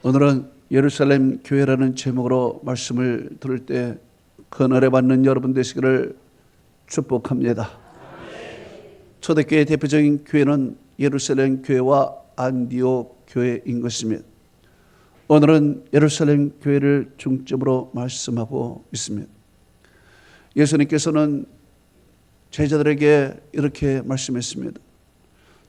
오늘은 예루살렘 교회라는 제목으로 말씀을 들을 때 그날에 받는 여러분 되시기를 축복합니다. 초대교회의 대표적인 교회는 예루살렘 교회와 안디옥 교회인 것입니다. 오늘은 예루살렘 교회를 중점으로 말씀하고 있습니다. 예수님께서는 제자들에게 이렇게 말씀했습니다.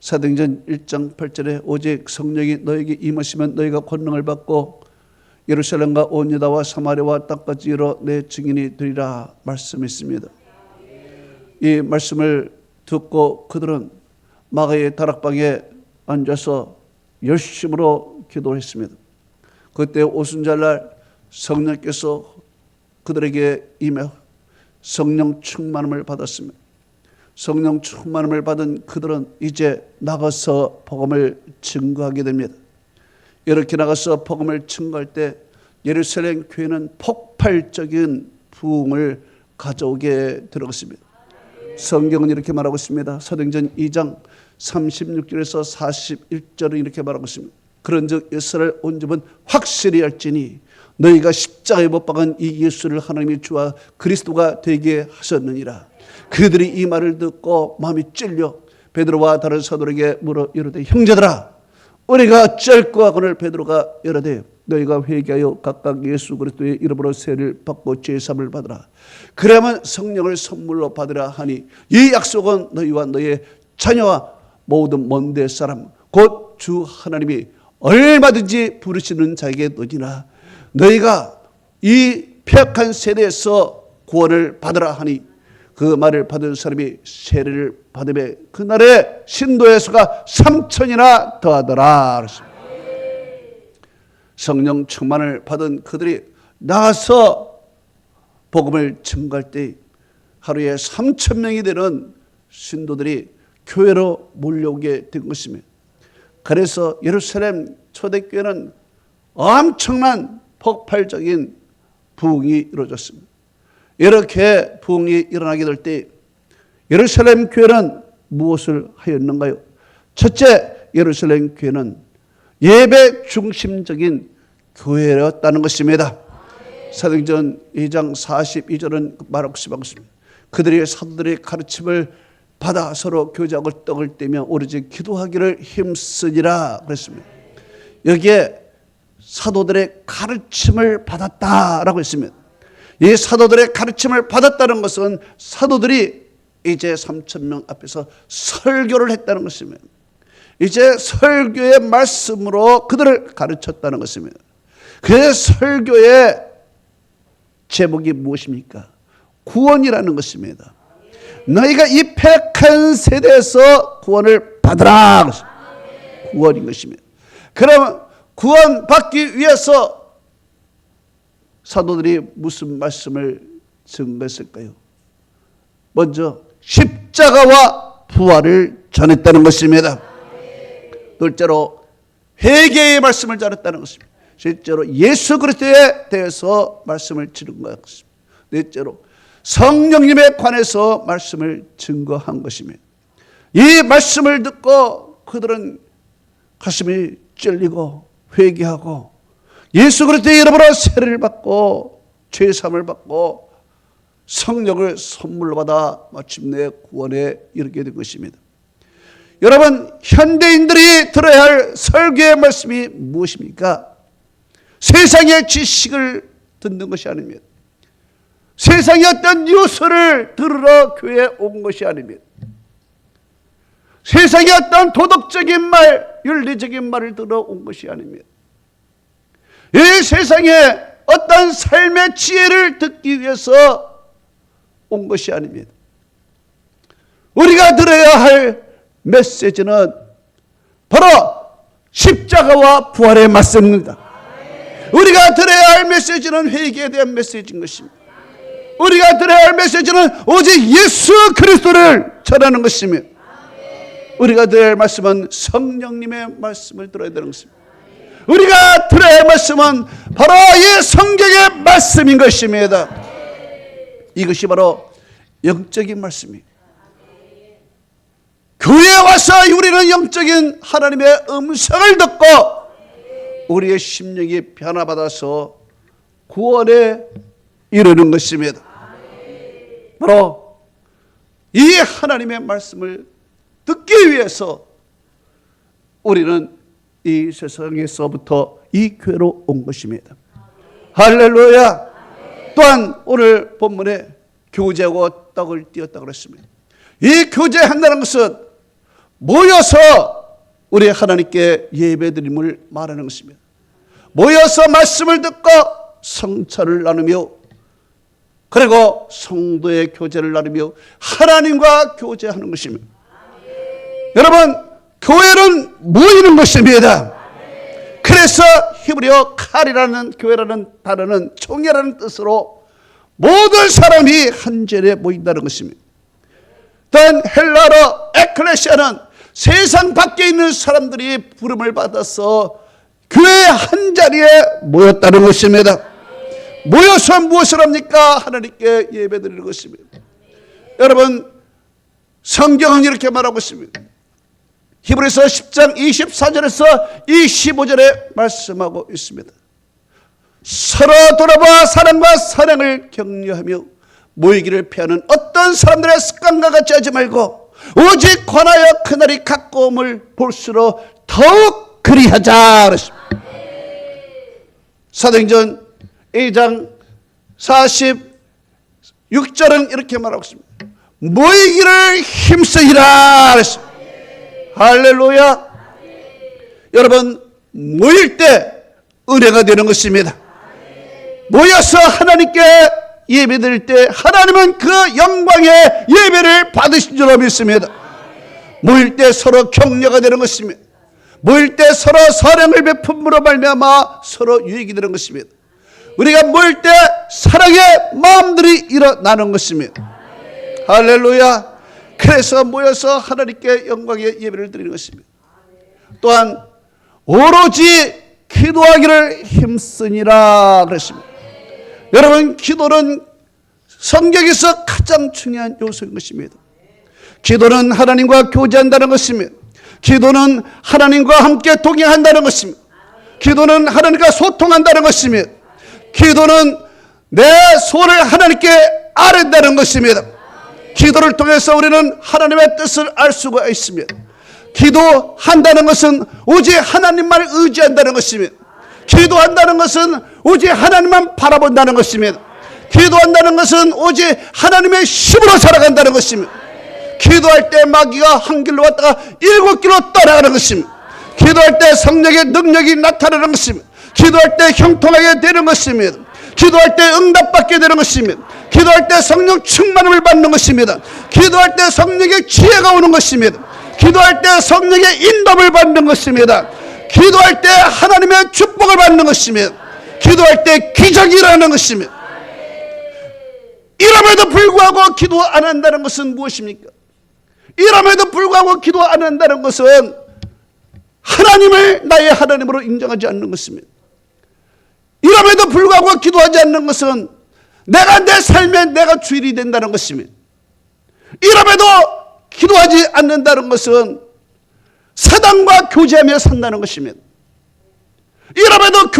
사도행전 1장 8절에 오직 성령이 너에게 임하시면 너희가 권능을 받고 예루살렘과 온 유다와 사마리아와 땅까지 이르러 내 증인이 되리라 말씀했습니다. 이 말씀을 듣고 그들은 마가의 다락방에 앉아서 열심으로 기도했습니다. 그때 오순절날 성령께서 그들에게 임해 성령 충만함을 받았습니다. 성령 충만함을 받은 그들은 이제 나가서 복음을 증거하게 됩니다. 이렇게 나가서 복음을 증거할 때 예루살렘 교회는 폭발적인 부흥을 가져오게 되었습니다. 성경은 이렇게 말하고 있습니다. 사도행전 2장 36절에서 41절은 이렇게 말하고 있습니다. 그런즉 이스라엘 온 집은 확실히 알지니 너희가 십자가에 못 박은 이 예수를 하나님이 주와 그리스도가 되게 하셨느니라. 그들이 이 말을 듣고 마음이 찔려 베드로와 다른 사도에게 물어 이르되 형제들아 우리가 어찌할꼬 하거늘 베드로가 이르되 너희가 회개하여 각각 예수 그리스도의 이름으로 세를 받고 죄사함을 받으라. 그러면 성령을 선물로 받으라 하니 이 약속은 너희와 너희의 자녀와 모든 먼 데 사람 곧 주 하나님이 얼마든지 부르시는 자에게 너희나 너희가 이 폐역한 세대에서 구원을 받으라 하니 그 말을 받은 사람이 세례를 받으며 그날에 신도의 수가 3,000이나 더하더라. 성령 충만을 받은 그들이 나가서 복음을 증거할 때 하루에 3,000명이 되는 신도들이 교회로 몰려오게 된 것입니다. 그래서 예루살렘 초대교회는 엄청난 폭발적인 부흥이 이루어졌습니다. 이렇게 부흥이 일어나게 될 때 예루살렘 교회는 무엇을 하였는가요? 첫째, 예루살렘 교회는 예배 중심적인 교회였다는 것입니다. 사도행전 2장 42절은 말하고 있습니다. 그들이 사도들의 가르침을 받아 서로 교제하고 떡을 떼며 오로지 기도하기를 힘쓰니라 그랬습니다. 여기에 사도들의 가르침을 받았다라고 했습니다. 이 사도들의 가르침을 받았다는 것은 사도들이 이제 3,000명 앞에서 설교를 했다는 것입니다. 이제 설교의 말씀으로 그들을 가르쳤다는 것입니다. 그 설교의 제목이 무엇입니까? 구원이라는 것입니다. 너희가 이 폐역한 세대에서 구원을 받으라. 구원인 것입니다. 그러면 구원 받기 위해서 사도들이 무슨 말씀을 증거했을까요? 먼저 십자가와 부활을 전했다는 것입니다. 둘째로 회개의 말씀을 전했다는 것입니다. 실제로 예수 그리스도에 대해서 말씀을 증거했습니다. 넷째로 성령님에 관해서 말씀을 증거한 것입니다. 이 말씀을 듣고 그들은 가슴이 찔리고 회개하고 예수 그리스도의 이름으로 세례를 받고 죄사함을 받고 성령을 선물로 받아 마침내 구원에 이르게 된 것입니다. 여러분, 현대인들이 들어야 할 설교의 말씀이 무엇입니까? 세상의 지식을 듣는 것이 아닙니다. 세상의 어떤 뉴스를 들으러 교회에 온 것이 아닙니다. 세상의 어떤 도덕적인 말, 윤리적인 말을 들어 온 것이 아닙니다. 이 세상에 어떤 삶의 지혜를 듣기 위해서 온 것이 아닙니다. 우리가 들어야 할 메시지는 바로 십자가와 부활의 말씀입니다. 우리가 들어야 할 메시지는 회개에 대한 메시지인 것입니다. 우리가 들어야 할 메시지는 오직 예수 그리스도를 전하는 것입니다. 우리가 들어야 할 말씀은 성령님의 말씀을 들어야 되는 것입니다. 우리가 들어야 할 말씀은 바로 이 성경의 말씀인 것입니다. 이것이 바로 영적인 말씀입니다. 교회에 와서 우리는 영적인 하나님의 음성을 듣고 우리의 심령이 변화받아서 구원에 이르는 것입니다. 바로 이 하나님의 말씀을 듣기 위해서 우리는 이 세상에서부터 이 교회로 온 것입니다. 할렐루야. 또한 오늘 본문에 교제하고 떡을 띄었다고 그랬습니다. 이 교제한다는 것은 모여서 우리 하나님께 예배드림을 말하는 것입니다. 모여서 말씀을 듣고 성찬을 나누며 그리고 성도의 교제를 나누며 하나님과 교제하는 것입니다. 여러분, 교회는 모이는 것입니다. 그래서 히브리어 칼이라는 교회라는 단어는 총회라는 뜻으로 모든 사람이 한 자리에 모인다는 것입니다. 또한 헬라어 에클레시아는 세상 밖에 있는 사람들이 부름을 받아서 교회 한 자리에 모였다는 것입니다. 모여서 무엇을 합니까? 하나님께 예배드리는 것입니다. 여러분, 성경은 이렇게 말하고 있습니다. 히브리서 10장 24절에서 25절에 말씀하고 있습니다. 서로 돌아봐 사랑과 사랑을 격려하며 모이기를 피하는 어떤 사람들의 습관과 같이 하지 말고 오직 권하여 그날이 가까움을 볼수록 더욱 그리하자 그랬습니다. 사도행전 2장 46절은 이렇게 말하고 있습니다. 모이기를 힘쓰이라 그랬습니다. 할렐루야. 여러분, 모일 때 은혜가 되는 것입니다. 모여서 하나님께 예배드릴 때 하나님은 그 영광의 예배를 받으신 줄로 믿습니다. 모일 때 서로 격려가 되는 것입니다. 모일 때 서로 사랑을 베품으로 말미암아 서로 유익이 되는 것입니다. 우리가 모일 때 사랑의 마음들이 일어나는 것입니다. 할렐루야. 그래서 모여서 하나님께 영광의 예배를 드리는 것입니다. 또한 오로지 기도하기를 힘쓰니라 그랬습니다. 여러분, 기도는 성경에서 가장 중요한 요소인 것입니다. 기도는 하나님과 교제한다는 것입니다. 기도는 하나님과 함께 동행한다는 것입니다. 기도는 하나님과 소통한다는 것입니다. 기도는 내 소원을 하나님께 아뢰다는 것입니다. 기도를 통해서 우리는 하나님의 뜻을 알 수가 있습니다. 기도한다는 것은 오직 하나님만 의지한다는 것입니다. 기도한다는 것은 오직 하나님만 바라본다는 것입니다. 기도한다는 것은 오직 하나님의 힘으로 살아간다는 것입니다. 기도할 때 마귀가 한 길로 왔다가 7길로 떠나가는 것입니다. 기도할 때 성령의 능력이 나타나는 것입니다. 기도할 때 형통하게 되는 것입니다. 기도할 때 응답받게 되는 것입니다. 기도할 때 성령 충만함을 받는 것입니다. 기도할 때 성령의 지혜가 오는 것입니다. 기도할 때 성령의 인도를 받는 것입니다. 기도할 때 하나님의 축복을 받는 것입니다. 기도할 때 기적이 일어나는 것입니다. 이럼에도 불구하고 기도 안 한다는 것은 무엇입니까? 이럼에도 불구하고 기도 안 한다는 것은 하나님을 나의 하나님으로 인정하지 않는 것입니다. 이럼에도 불구하고 기도하지 않는 것은 내가 내 삶에 내가 주인이 된다는 것입니다. 이럼에도 기도하지 않는다는 것은 사단과 교제하며 산다는 것입니다. 이럼에도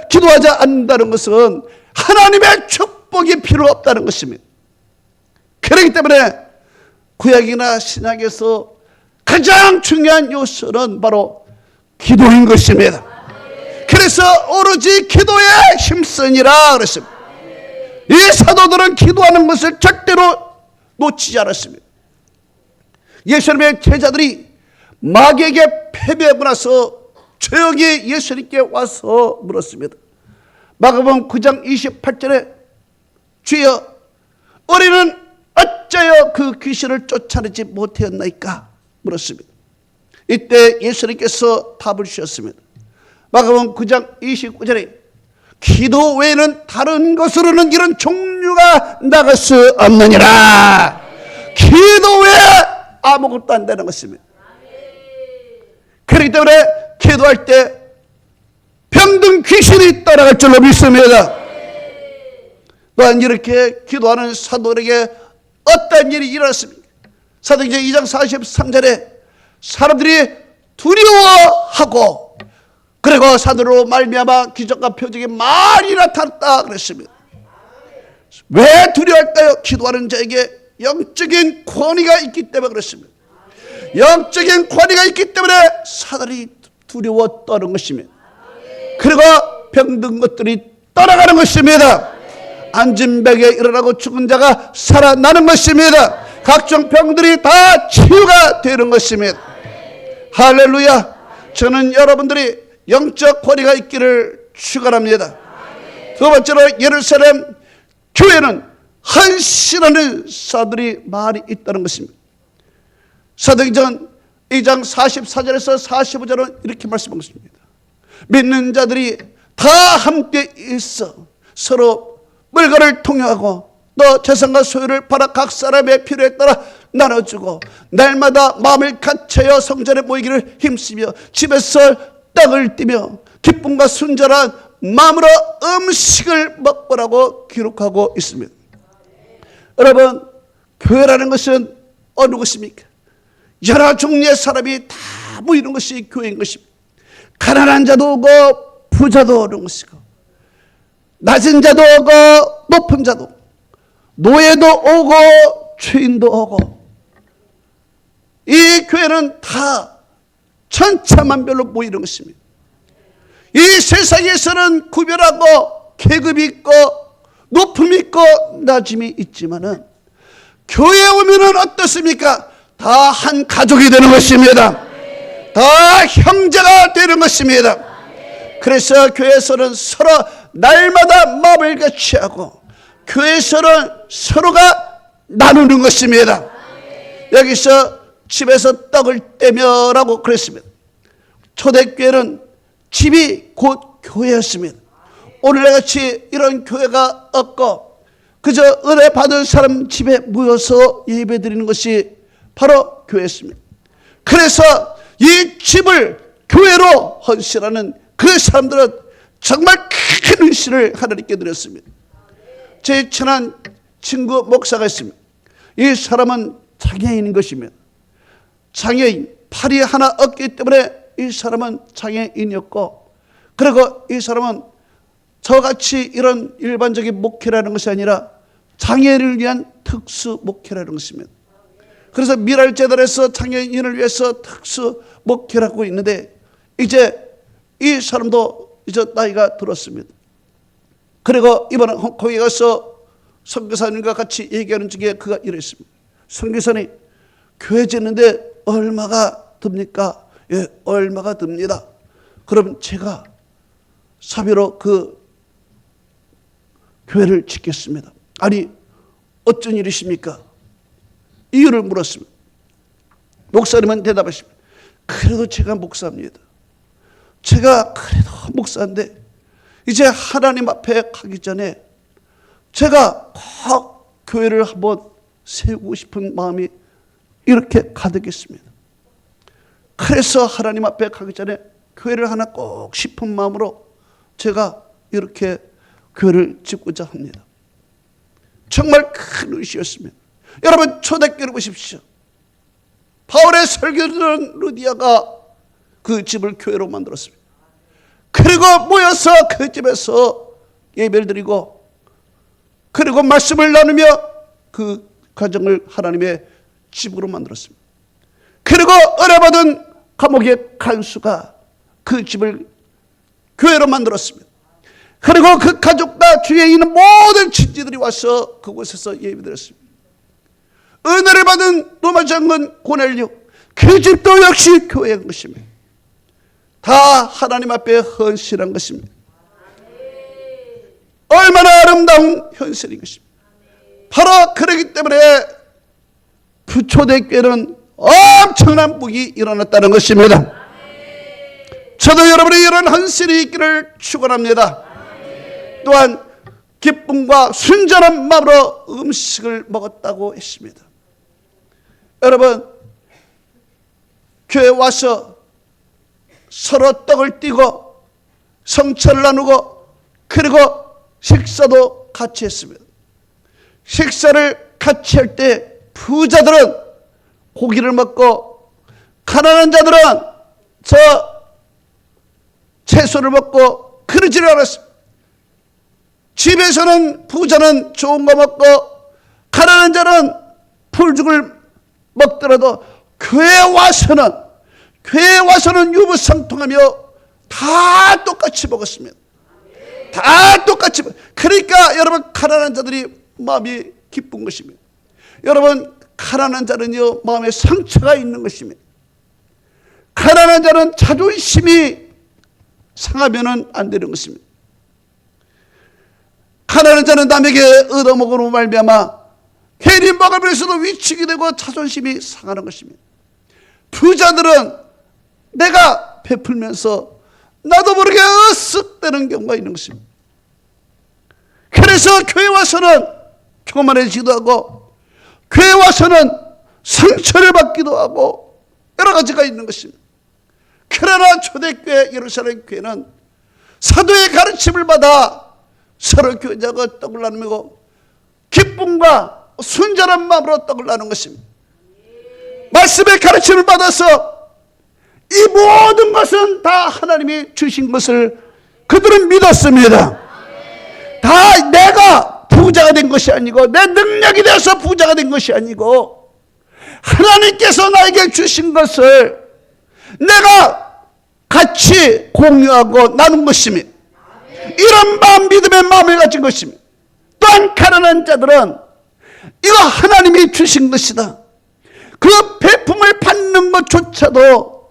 기도하지 않는다는 것은 하나님의 축복이 필요 없다는 것입니다. 그렇기 때문에 구약이나 신약에서 가장 중요한 요소는 바로 기도인 것입니다. 그래서 오로지 기도에 힘쓰니라 그랬습니다. 이 사도들은 기도하는 것을 절대로 놓치지 않았습니다. 예수님의 제자들이 마귀에게 패배하고 나서 조용히 예수님께 와서 물었습니다. 마가복음 9장 28절에 주여 우리는 어찌하여 그 귀신을 쫓아내지 못하였나이까 물었습니다. 이때 예수님께서 답을 주셨습니다. 마가복음 9장 29절에 기도 외에는 다른 것으로는 이런 종류가 나갈 수 없느니라. 기도 외에 아무것도 안 되는 것입니다. 그렇기 때문에 기도할 때 병든 귀신이 떠나갈 줄로 믿습니다. 또한 이렇게 기도하는 사도들에게 어떤 일이 일어났습니까? 사도행전 2장 43절에 사람들이 두려워하고 그리고 사도로 말미암아 기적과 표적이 많이 나타났다 그랬습니다. 왜 두려워할까요? 기도하는 자에게 영적인 권위가 있기 때문에 그렇습니다. 영적인 권위가 있기 때문에 사단이 두려워 떠는 것입니다. 그리고 병든 것들이 떠나가는 것입니다. 앉은 벽에 일어나고 죽은 자가 살아나는 것입니다. 각종 병들이 다 치유가 되는 것입니다. 할렐루야. 저는 여러분들이 영적 권위가 있기를 축원합니다. 두 번째로 예루살렘 교회는 헌신하는 사람들이 많이 있다는 것입니다. 사도행전 2장 44절에서 45절은 이렇게 말씀하고 있습니다. 믿는 자들이 다 함께 있어 서로 물건을 통용하고 또 재산과 소유를 팔아 각 사람의 필요에 따라 나눠주고 날마다 마음을 갖춰여 성전에 모이기를 힘쓰며 집에서 떡을 띠며 기쁨과 순전한 마음으로 음식을 먹으라고 기록하고 있습니다. 여러분, 교회라는 것은 어느 것입니까? 여러 종류의 사람이 다 모이는 것이 교회인 것입니다. 가난한 자도 오고 부자도 오는 것이고 낮은 자도 오고 높은 자도 오고 노예도 오고 죄인도 오고 이 교회는 다 천차만별로 모이는 것입니다. 이 세상에서는 구별하고 계급이 있고 높음이 있고 낮음이 있지만은 교회에 오면은 어떻습니까? 다 한 가족이 되는 것입니다. 다 형제가 되는 것입니다. 그래서 교회에서는 서로 날마다 마음을 같이 하고 교회에서는 서로가 나누는 것입니다. 여기서 집에서 떡을 떼며라고 그랬습니다. 초대교회는 집이 곧 교회였습니다. 오늘같이 이런 교회가 없고 그저 은혜 받은 사람 집에 모여서 예배드리는 것이 바로 교회였습니다. 그래서 이 집을 교회로 헌신하는 그 사람들은 정말 큰 헌신을 하나님께 드렸습니다. 제 친한 친구 목사가 있습니다. 이 사람은 장애인인 것입니다. 장애인, 팔이 하나 없기 때문에 이 사람은 장애인이었고 그리고 이 사람은 저같이 이런 일반적인 목회라는 것이 아니라 장애인을 위한 특수 목회라는 것입니다. 그래서 미랄재단에서 장애인을 위해서 특수 목회를 하고 있는데 이제 이 사람도 이제 나이가 들었습니다. 그리고 이번에 홍콩에 가서 선교사님과 같이 얘기하는 중에 그가 이랬습니다. 선교사님, 교회 짓는데 얼마가 듭니까? 예, 얼마가 듭니다. 그럼 제가 사비로 그 교회를 짓겠습니다. 아니, 어쩐 일이십니까? 이유를 물었습니다. 목사님은 대답하십니다. 그래도 제가 목사입니다. 제가 그래도 목사인데 이제 하나님 앞에 가기 전에 제가 꼭 교회를 한번 세우고 싶은 마음이 이렇게 가득했습니다. 그래서 하나님 앞에 가기 전에 교회를 하나 꼭 싶은 마음으로 제가 이렇게 교회를 짓고자 합니다. 정말 큰 의시였습니다. 여러분, 초대교회를 보십시오. 바울의 설교를 루디아가 그 집을 교회로 만들었습니다. 그리고 모여서 그 집에서 예배를 드리고 그리고 말씀을 나누며 그 가정을 하나님의 집으로 만들었습니다. 그리고 은혜받은 감옥의 간수가 그 집을 교회로 만들었습니다. 그리고 그 가족과 주위에 있는 모든 친지들이 와서 그곳에서 예배드렸습니다. 은혜를 받은 로마 장군 고넬료, 그 집도 역시 교회인 것입니다. 다 하나님 앞에 헌신한 것입니다. 얼마나 아름다운 현실인 것입니다. 바로 그러기 때문에 초대교회는 엄청난 복이 일어났다는 것입니다. 저도 여러분의 이런 헌신이 있기를 축원합니다. 또한 기쁨과 순전한 마음으로 음식을 먹었다고 했습니다. 여러분, 교회 와서 서로 떡을 띠고 성찬을 나누고 그리고 식사도 같이 했습니다. 식사를 같이 할 때 부자들은 고기를 먹고 가난한 자들은 채소를 먹고 그러지를 않았습니다. 집에서는 부자는 좋은 거 먹고 가난한 자는 풀죽을 먹더라도 교회에 와서는 유부상통하며 다 똑같이 먹었습니다. 다 똑같이. 그러니까 여러분, 가난한 자들이 마음이 기쁜 것입니다. 여러분, 가난한 자는요 마음에 상처가 있는 것입니다. 가난한 자는 자존심이 상하면은 안 되는 것입니다. 가난한 자는 남에게 얻어먹으로 말미암아 괜히 먹을 위해서도 위축이 되고 자존심이 상하는 것입니다. 부자들은 내가 베풀면서 나도 모르게 으쓱대는 경우가 있는 것입니다. 그래서 교회 와서는 교만해지기도 하고, 교회 와서는 상처를 받기도 하고 여러 가지가 있는 것입니다. 그러나 초대교회 예루살렘 교회는 사도의 가르침을 받아 서로 교제하고 떡을 나누고 기쁨과 순전한 마음으로 떡을 나누는 것입니다. 말씀의 가르침을 받아서 이 모든 것은 다 하나님이 주신 것을 그들은 믿었습니다. 다 내가 부자가 된 것이 아니고, 내 능력이 되어서 부자가 된 것이 아니고, 하나님께서 나에게 주신 것을 내가 같이 공유하고 나눈 것입니다. 이런 마음, 믿음의 마음을 가진 것입니다. 또한 가난한 자들은 이거 하나님이 주신 것이다, 그 베품을 받는 것조차도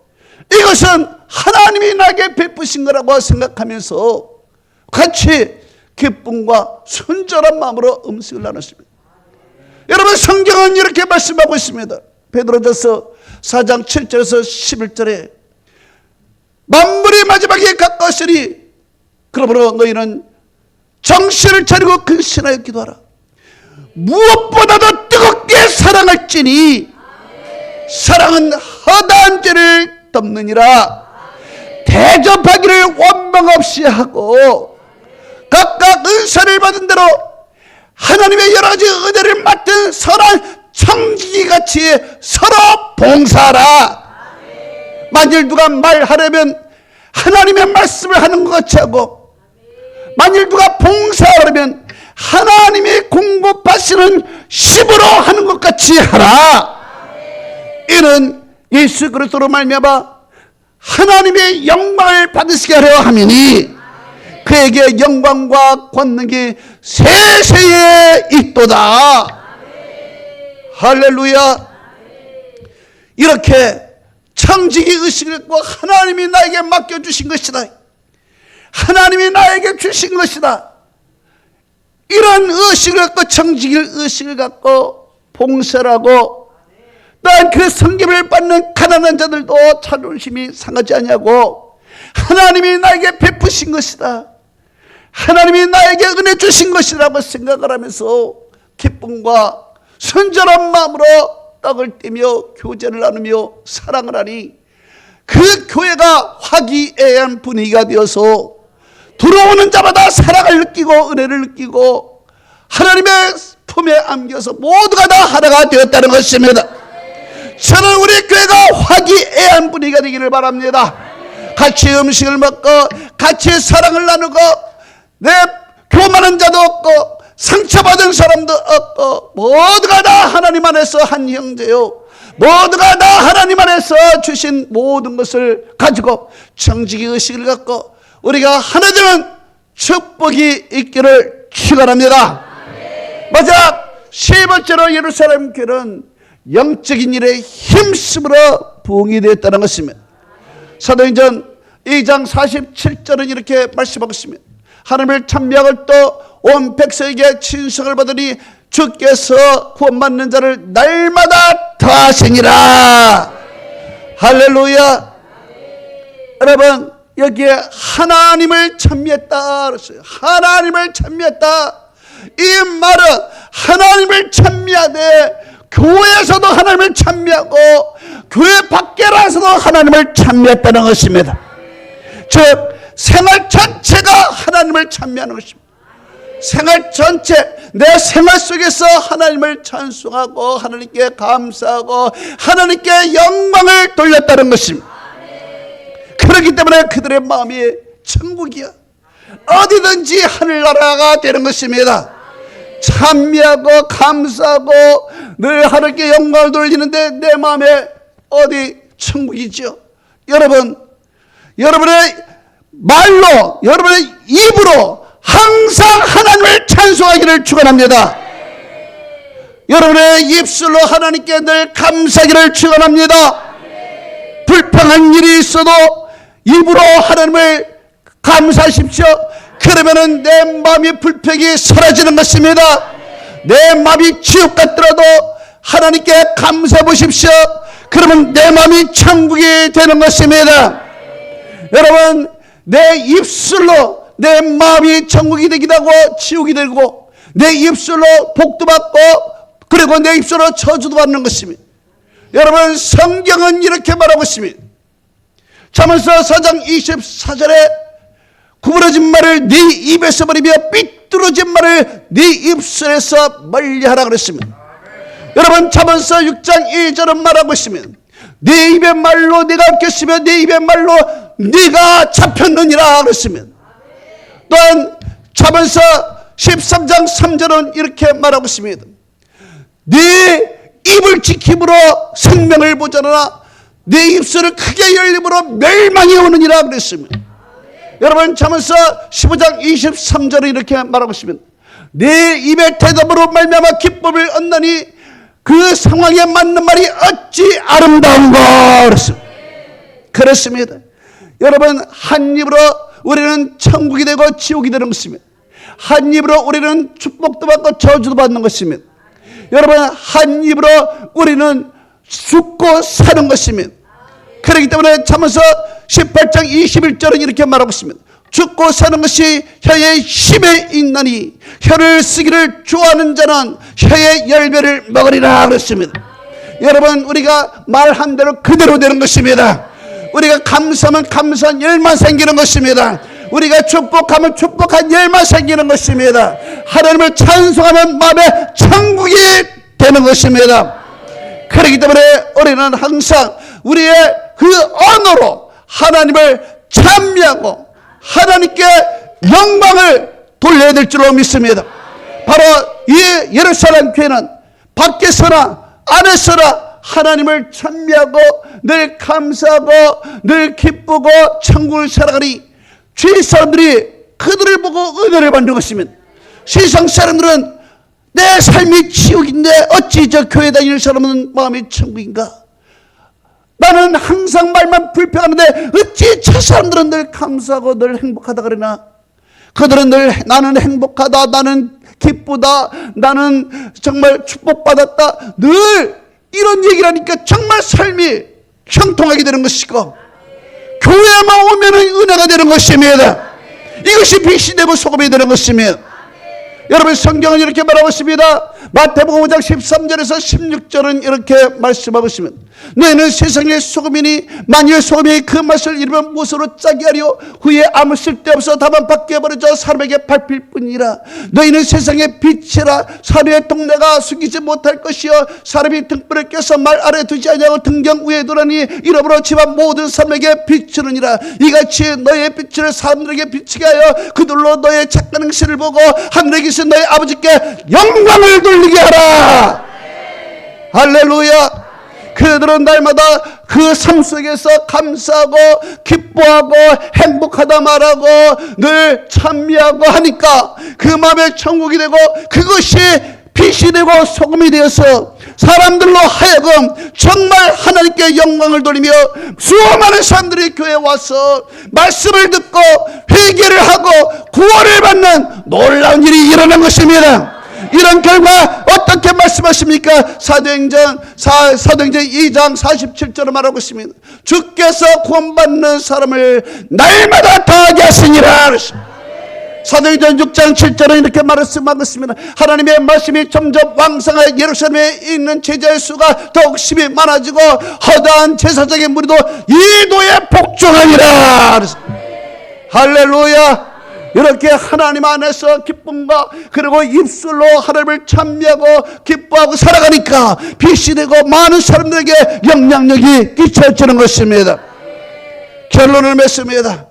이것은 하나님이 나에게 베푸신 거라고 생각하면서 같이 기쁨과 순전한 마음으로 음식을 나눴습니다. 여러분, 성경은 이렇게 말씀하고 있습니다. 베드로전서 4장 7절에서 11절에 만물이 마지막에 가까웠으니 그러므로 너희는 정신을 차리고 근신하여 기도하라. 무엇보다도 뜨겁게 사랑할지니 사랑은 허다한 죄를 덮느니라. 대접하기를 원망 없이 하고 각각 은사를 받은 대로 하나님의 여러 가지 은혜를 맡은 선한 청지기같이 서로 봉사하라. 만일 누가 말하려면 하나님의 말씀을 하는 것 같이 하고, 만일 누가 봉사하려면 하나님이 공급하시는 십으로 하는 것 같이 하라. 이는 예수 그리스도로 말미암아 하나님의 영광을 받으시게 하려 함이니 그에게 영광과 권능이 세세에 있도다. 할렐루야. 이렇게 청지기 의식을 갖고 하나님이 나에게 맡겨주신 것이다, 하나님이 나에게 주신 것이다, 이런 의식을 갖고, 청지기 의식을 갖고 봉사를 하고, 또한 그 성김을 받는 가난한 자들도 자존심이 상하지 않냐고, 하나님이 나에게 베푸신 것이다, 하나님이 나에게 은혜 주신 것이라고 생각을 하면서 기쁨과 순전한 마음으로 떡을 떼며 교제를 나누며 사랑을 하니 그 교회가 화기애애한 분위기가 되어서 들어오는 자마다 사랑을 느끼고 은혜를 느끼고 하나님의 품에 안겨서 모두가 다 하나가 되었다는 것입니다. 저는 우리 교회가 화기애애한 분위기가 되기를 바랍니다. 같이 음식을 먹고 같이 사랑을 나누고, 내 교만한 자도 없고 상처받은 사람도 없고, 모두가 다 하나님 안에서 한 형제요, 모두가 다 하나님 안에서 주신 모든 것을 가지고 청지기 의식을 갖고 우리가 하나 되는 축복이 있기를 축원합니다. 마지막 세 번째로 예루살렘 교회는 영적인 일에 힘쓰므로 부흥이 되었다는 것입니다. 사도행전 2장 47절은 이렇게 말씀하고 있습니다. 하나님을 찬미하고 또 온 백성에게 친성을 받으니 주께서 구원받는 자를 날마다 더하시니라. 할렐루야. 여러분, 여기에 하나님을 찬미했다 그랬어요. 하나님을 찬미했다. 이 말은 하나님을 찬미하되 교회에서도 하나님을 찬미하고 교회 밖에라서도 하나님을 찬미했다는 것입니다. 즉 생활 전체가 하나님을 찬미하는 것입니다. 생활 전체, 내 생활 속에서 하나님을 찬송하고 하나님께 감사하고 하나님께 영광을 돌렸다는 것입니다. 그렇기 때문에 그들의 마음이 천국이야. 어디든지 하늘나라가 되는 것입니다. 찬미하고 감사하고 늘 하늘께 영광을 돌리는데 내 마음에 어디 천국이죠. 여러분, 여러분의 말로, 여러분의 입으로 항상 하나님을 찬송하기를 축원합니다. 여러분의 입술로 하나님께 늘 감사하기를 축원합니다. 불평한 일이 있어도 입으로 하나님을 감사하십시오. 그러면은 내 마음의 불평이 사라지는 것입니다. 내 마음이 지옥 같더라도 하나님께 감사해 보십시오. 그러면 내 마음이 천국이 되는 것입니다. 여러분, 내 입술로 내 마음이 천국이 되기도 하고 지옥이 되고, 내 입술로 복도 받고 그리고 내 입술로 저주도 받는 것입니다. 여러분, 성경은 이렇게 말하고 있습니다. 잠언서 4장 24절에 구부러진 말을 네 입에서 버리며 삐뚤어진 말을 네 입술에서 멀리하라 그랬습니다. 여러분, 잠언서 6장 2절은 말하고 있습니다. 네 입의 말로 네가 꼈으며 네 입의 말로 네가 잡혔느니라 그랬습니다. 또한 잠언서 13장 3절은 이렇게 말하고 있습니다. 네 입을 지킴으로 생명을 보존하나 네 입술을 크게 열림으로 멸망이 오느니라 그랬습니다. 여러분, 잠언서 15장 23절은 이렇게 말하고 있습니다. 네 입의 대답으로 말미암아 기쁨을 얻나니 그 상황에 맞는 말이 어찌 아름다운가 그랬습니다. 그렇습니다. 여러분, 한 입으로 우리는 천국이 되고 지옥이 되는 것입니다. 한 입으로 우리는 축복도 받고 저주도 받는 것입니다. 여러분, 한 입으로 우리는 죽고 사는 것입니다. 그렇기 때문에 잠언서 18장 21절은 이렇게 말하고 있습니다. 죽고 사는 것이 혀의 힘에 있나니 혀를 쓰기를 좋아하는 자는 혀의 열매를 먹으리라 그랬습니다. 여러분, 우리가 말한 대로 그대로 되는 것입니다. 우리가 감사하면 감사한 열만 생기는 것입니다. 우리가 축복하면 축복한 열만 생기는 것입니다. 하나님을 찬송하면 마음에 천국이 되는 것입니다. 그렇기 때문에 우리는 항상 우리의 그 언어로 하나님을 찬미하고 하나님께 영광을 돌려야 될 줄로 믿습니다. 바로 이 예루살렘 교회는 밖에서나 안에서나 하나님을 찬미하고 늘 감사하고 늘 기쁘고 천국을 살아가니 주위 사람들이 그들을 보고 은혜를 받는 것입니다. 세상 사람들은 내 삶이 지옥인데 어찌 저 교회 다니는 사람은 마음이 천국인가? 나는 항상 말만 불평하는데 어찌 저 사람들은 늘 감사하고 늘 행복하다 그러나? 그들은 늘 나는 행복하다, 나는 기쁘다, 나는 정말 축복받았다, 늘 이런 얘기를 하니까 정말 삶이 형통하게 되는 것이고 교회만 오면 은혜가 되는 것입니다. 이것이 빛이 되고 소금이 되는 것입니다. 여러분, 성경은 이렇게 말하고 있습니다. 마태복음 5장 13절에서 16절은 이렇게 말씀하고 있습니다. 너희는 세상의 소금이니 만일 소금이 그 맛을 잃으면 무엇으로 짜게 하리요? 후에 아무 쓸데없어 다만 밖에 버려져 사람에게 밟힐 뿐이라. 너희는 세상의 빛이라. 사람의 동네가 숨기지 못할 것이요 사람이 등불을 껴서 말 아래 두지 아니하고 등경 위에 두라니 이러므로 집안 모든 사람에게 비추느니라. 이같이 너의 빛을 사람들에게 비치게 하여 그들로 너의 착한 행실을 보고 하늘에 계신 너의 아버지께 영광을 돌리게 하라. 할렐루야. 그들은 날마다 그 삶 속에서 감사하고 기뻐하고 행복하다 말하고 늘 찬미하고 하니까 그 마음에 천국이 되고 그것이 빛이 되고 소금이 되어서 사람들로 하여금 정말 하나님께 영광을 돌리며 수많은 사람들이 교회에 와서 말씀을 듣고 회개를 하고 구원을 받는 놀라운 일이 일어난 것입니다. 이런 결과 어떻게 말씀하십니까? 사도행전 2장 47절을 말하고 있습니다. 주께서 구원받는 사람을 날마다 더하게 하시니라. 사도행전 6장 7절은 이렇게 말씀하고 있습니다. 하나님의 말씀이 점점 왕성하여 예루살렘에 있는 제자의 수가 더욱 심히 많아지고 허다한 제사장의 무리도 이도에 복종하니라. 할렐루야. 이렇게 하나님 안에서 기쁨과 그리고 입술로 하나님을 찬미하고 기뻐하고 살아가니까 빛이 되고 많은 사람들에게 영향력이 끼쳐지는 것입니다. 결론을 맺습니다.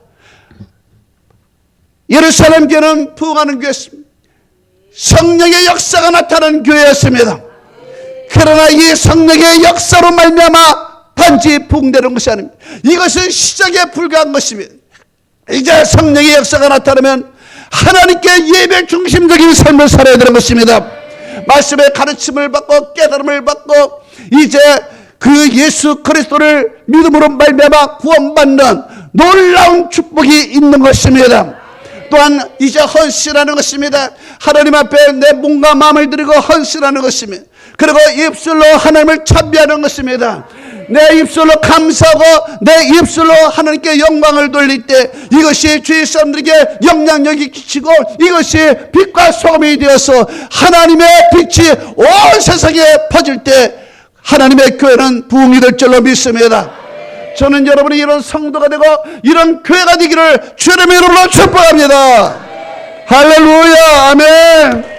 예루살렘 교회는 부흥하는 교회였습니다. 성령의 역사가 나타나는 교회였습니다. 그러나 이 성령의 역사로 말미암아 단지 부흥되는 것이 아닙니다. 이것은 시작에 불과한 것입니다. 이제 성령의 역사가 나타나면 하나님께 예배 중심적인 삶을 살아야 되는 것입니다. 말씀의 가르침을 받고 깨달음을 받고 이제 그 예수 그리스도를 믿음으로 말미암아 구원받는 놀라운 축복이 있는 것입니다. 또한 이제 헌신하는 것입니다. 하나님 앞에 내 몸과 마음을 드리고 헌신하는 것입니다. 그리고 입술로 하나님을 찬미하는 것입니다. 내 입술로 감사하고 내 입술로 하나님께 영광을 돌릴 때 이것이 주위 사람들에게 영향력이 끼치고 이것이 빛과 소금이 되어서 하나님의 빛이 온 세상에 퍼질 때 하나님의 교회는 부흥이 될 줄로 믿습니다. 저는 여러분이 이런 성도가 되고 이런 교회가 되기를 주님의 이름으로 축복합니다. 할렐루야, 아멘.